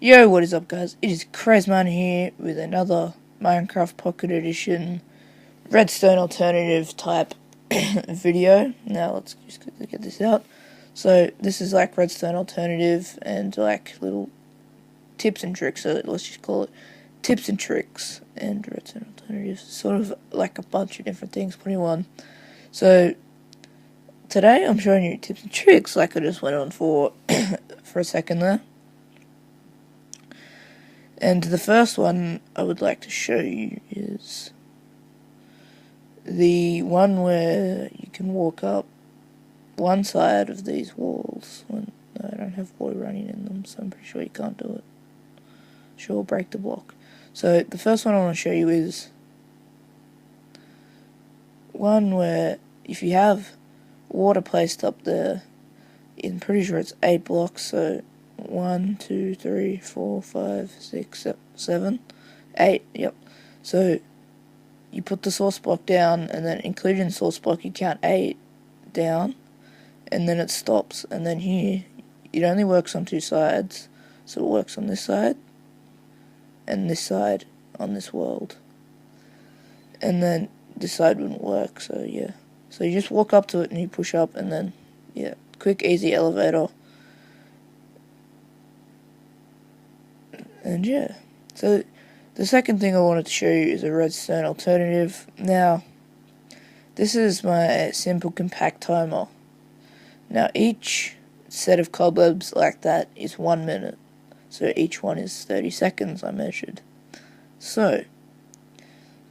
Yo, what is up, guys? It is CrazedMiner here with another Minecraft Pocket Edition Redstone alternative type video. Now let's just quickly get this out. So this is like Redstone alternative and like little tips and tricks. So let's just call it tips and tricks and Redstone alternatives. Sort of like a bunch of different things put in one. So today I'm showing you tips and tricks like I just went on for for a second there. And the first one I would like to show you is the one where you can walk up one side of these walls when I don't have water running in them, so I'm pretty sure you can't do it. Sure, break the block. So the first one I want to show you is one where if you have water placed up there, I'm pretty sure it's 8 blocks, so 1, 2, 3, 4, 5, 6, 7, 8, yep. So you put the source block down, and then including the source block you count 8 down, and then it stops. And then here, it only works on 2 sides, so it works on this side, and this side on this world. And then this side wouldn't work, so yeah. So you just walk up to it and you push up, and then, yeah, quick, easy elevator. And yeah, so the second thing I wanted to show you is a redstone alternative. Now, this is my simple compact timer. Now, each set of cobwebs like that is 1 minute. So each one is 30 seconds I measured. So,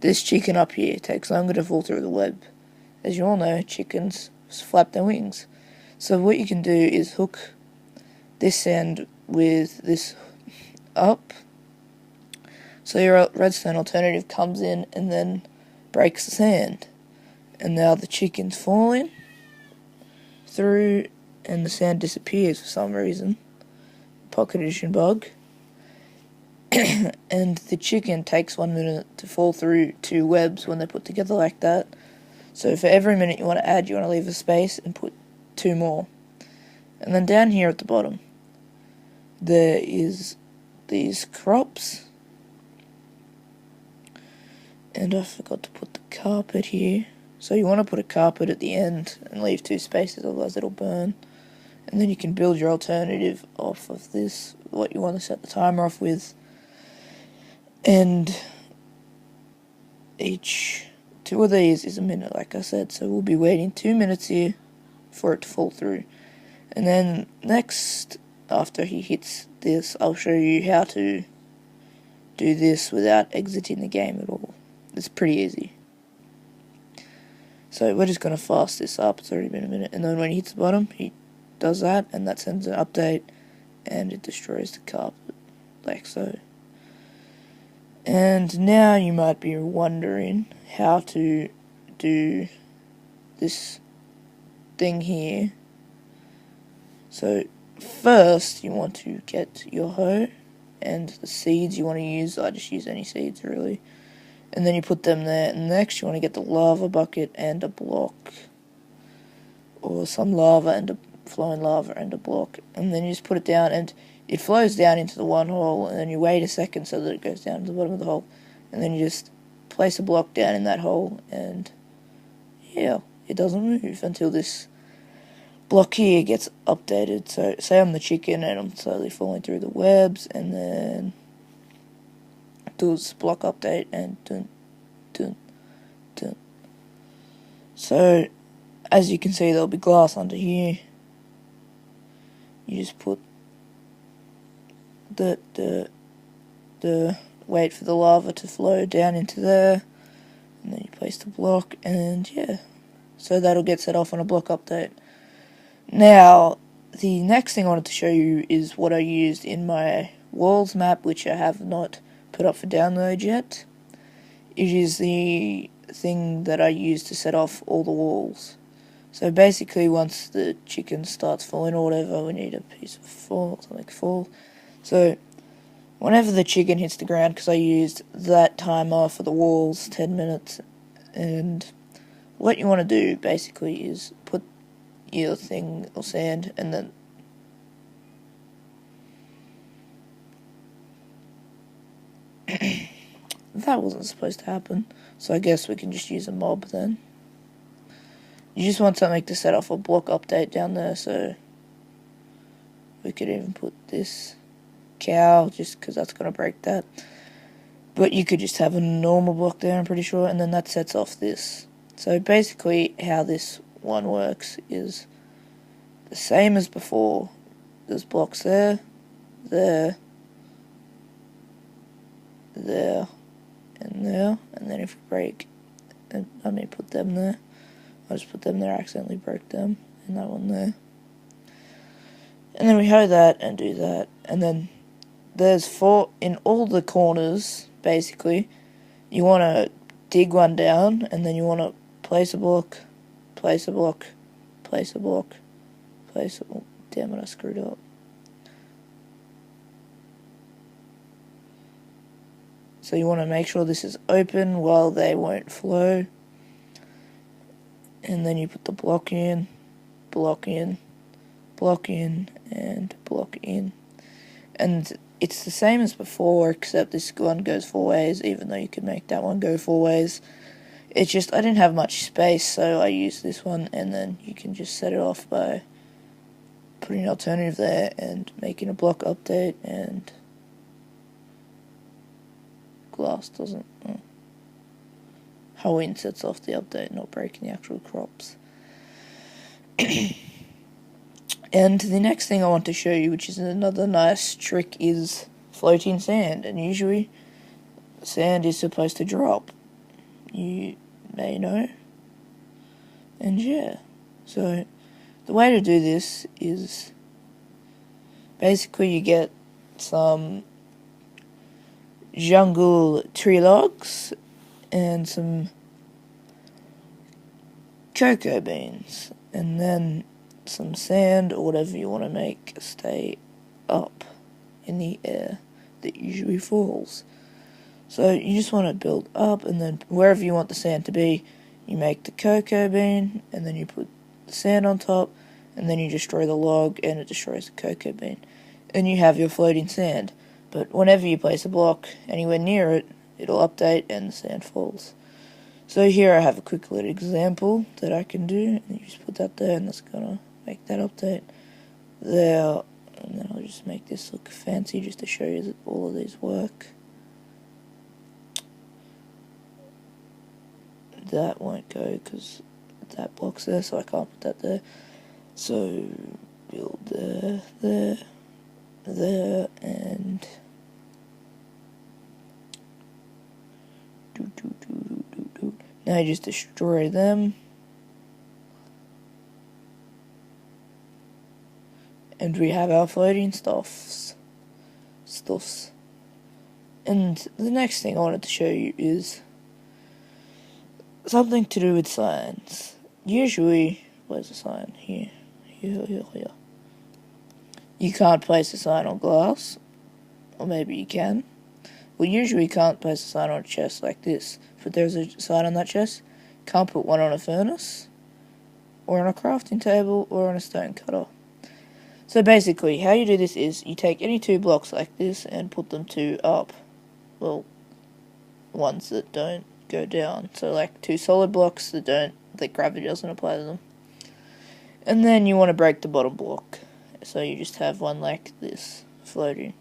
this chicken up here takes longer to fall through the web. As you all know, chickens flap their wings. So what you can do is hook this end with this up, so your redstone alternative comes in and then breaks the sand, and now the chicken's falling through and the sand disappears for some reason. Pocket edition bug. And the chicken takes 1 minute to fall through 2 webs when they're put together like that. So for every minute you want to add, you want to leave a space and put 2 more. And then down here at the bottom there is these crops, and I forgot to put the carpet here. So you want to put a carpet at the end and leave 2 spaces, otherwise it'll burn. And then you can build your alternative off of this, what you want to set the timer off with. And each 2 of these is a minute, like I said, so we'll be waiting 2 minutes here for it to fall through. And then next, after he hits this, I'll show you how to do this without exiting the game at all. It's pretty easy. So we're just going to fast this up. It's already been a minute. And then when he hits the bottom, he does that, and that sends an update, and it destroys the carpet, like so. And now you might be wondering how to do this thing here. So first, you want to get your hoe and the seeds you want to use. I just use any seeds, really. And then you put them there. And next, you want to get the lava bucket and a block. Or some lava and a flowing lava and a block. And then you just put it down, and it flows down into the one hole. And then you wait a second so that it goes down to the bottom of the hole. And then you just place a block down in that hole. And yeah, it doesn't move until this block here gets updated. So say I'm the chicken and I'm slowly falling through the webs, and then do this block update, and dun dun dun. So as you can see, there'll be glass under here. You just put the wait for the lava to flow down into there, and then you place the block, and yeah, so that'll get set off on a block update. Now, the next thing I wanted to show you is what I used in my walls map, which I have not put up for download yet. It is the thing that I used to set off all the walls. So basically, once the chicken starts falling or whatever, we need a piece of fall, something fall. So whenever the chicken hits the ground, because I used that timer for the walls, 10 minutes, and what you want to do basically is put your thing or sand, and then that wasn't supposed to happen. So I guess we can just use a mob then. You just want something to set off a block update down there, so we could even put this cow, just because that's going to break that. But you could just have a normal block there, I'm pretty sure, and then that sets off this. So basically how this one works is the same as before. There's blocks there, there, there, and there, and then if we break, and I mean put them there, I just put them there, I accidentally broke them, and that one there. And then we hoe that and do that, and then there's 4 in all the corners, basically. You want to dig one down, and then you want to place a block, place a block, place a block, place a block. Damn it, I screwed up. So you want to make sure this is open while they won't flow. And then you put the block in, block in, block in, and block in. And it's the same as before, except this one goes 4 ways, even though you could make that one go 4 ways. It's just, I didn't have much space, so I used this one, and then you can just set it off by putting an alternative there, and making a block update, and glass doesn't, Halloween sets off the update, not breaking the actual crops. And the next thing I want to show you, which is another nice trick, is floating sand. And usually sand is supposed to drop, you may know. And yeah, so the way to do this is basically you get some jungle tree logs and some cocoa beans, and then some sand or whatever you want to make stay up in the air that usually falls. So you just want to build up, and then wherever you want the sand to be, you make the cocoa bean, and then you put the sand on top, and then you destroy the log, and it destroys the cocoa bean. And you have your floating sand. But whenever you place a block anywhere near it, it'll update and the sand falls. So here I have a quick little example that I can do, and you just put that there, and that's gonna make that update there, and then I'll just make this look fancy just to show you that all of these work. That won't go because that block's there, so I can't put that there. So build there, there, there, and now you just destroy them. And we have our floating stuffs. And the next thing I wanted to show you is something to do with signs. Usually, where's the sign? Here. You can't place a sign on glass. Or maybe you can. Well, usually you can't place a sign on a chest like this. If there's a sign on that chest, can't put one on a furnace, or on a crafting table, or on a stone cutter. So basically, how you do this is, you take any 2 blocks like this and put them 2 up. Well, ones that don't go down. So like 2 solid blocks that gravity doesn't apply to them. And then you want to break the bottom block. So you just have one like this, floating.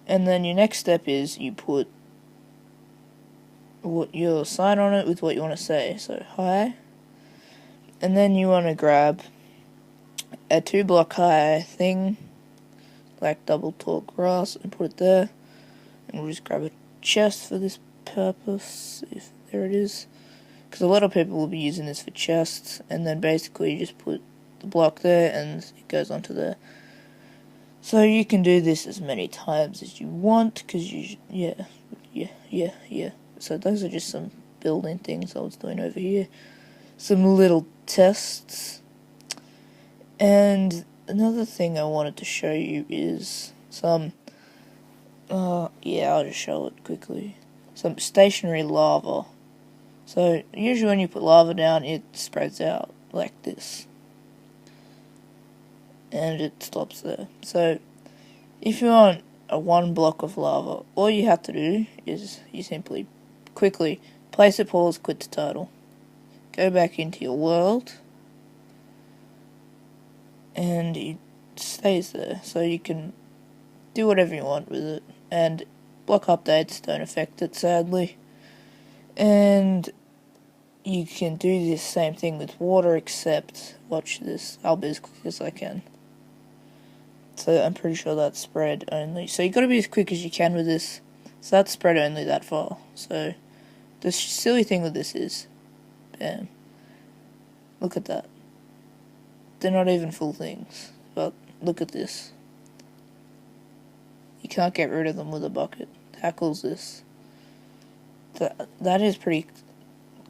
And then your next step is you put your sign on it with what you want to say. So hi. And then you want to grab a 2 block high thing, like double tall grass, and put it there. And we'll just grab a chest for this purpose, if there it is. Because a lot of people will be using this for chests, and then basically you just put the block there and it goes onto there. So you can do this as many times as you want, because yeah. So those are just some building things I was doing over here. Some little tests. And another thing I wanted to show you is some, I'll just show it quickly. Some stationary lava. So usually when you put lava down, it spreads out like this. And it stops there. So if you want a 1 block of lava. All you have to do is you simply quickly place a pause, quit the title, go back into your world, and it stays there, so you can do whatever you want with it, and block updates don't affect it, sadly. And you can do this same thing with water, except, watch this, I'll be as quick as I can. So I'm pretty sure that's spread only. So you got to be as quick as you can with this. So that's spread only that far. So the silly thing with this is, bam, look at that. They're not even full things. But look at this. You can't get rid of them with a bucket. How cool is this? That is pretty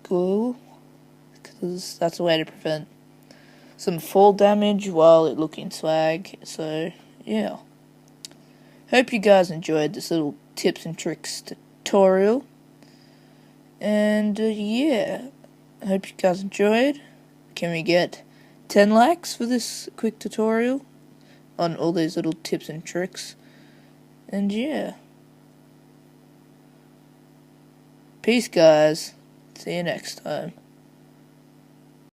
cool, because that's a way to prevent some fall damage while it looking swag. So yeah, hope you guys enjoyed this little tips and tricks tutorial, and yeah, I hope you guys enjoyed. Can we get 10 likes for this quick tutorial on all these little tips and tricks? And yeah, peace guys, see you next time.